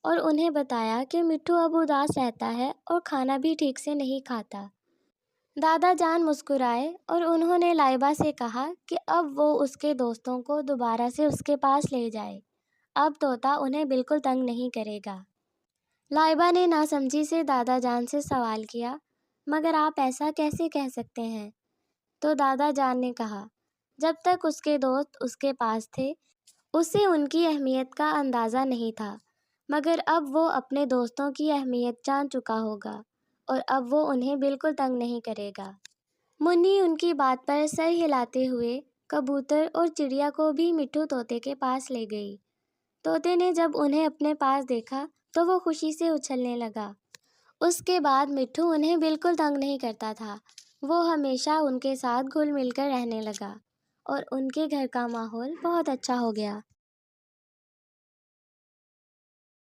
اور انہیں بتایا کہ مٹھو اب اداس رہتا ہے اور کھانا بھی ٹھیک سے نہیں کھاتا۔ دادا جان مسکرائے اور انہوں نے لائبہ سے کہا کہ اب وہ اس کے دوستوں کو دوبارہ سے اس کے پاس لے جائے، اب طوطا انہیں بالکل تنگ نہیں کرے گا۔ لائبہ نے ناسمجھی سے دادا جان سے سوال کیا، مگر آپ ایسا کیسے کہہ سکتے ہیں؟ تو دادا جان نے کہا، جب تک اس کے دوست اس کے پاس تھے اسے ان کی اہمیت کا اندازہ نہیں تھا، مگر اب وہ اپنے دوستوں کی اہمیت جان چکا ہوگا اور اب وہ انہیں بالکل تنگ نہیں کرے گا۔ منی ان کی بات پر سر ہلاتے ہوئے کبوتر اور چڑیا کو بھی مٹھو طوطے کے پاس لے گئی۔ طوطے نے جب انہیں اپنے پاس دیکھا تو وہ خوشی سے اچھلنے لگا۔ اس کے بعد مٹھو انہیں بالکل تنگ نہیں کرتا تھا، وہ ہمیشہ ان کے ساتھ گھل مل کر رہنے لگا اور ان کے گھر کا ماحول بہت اچھا ہو گیا۔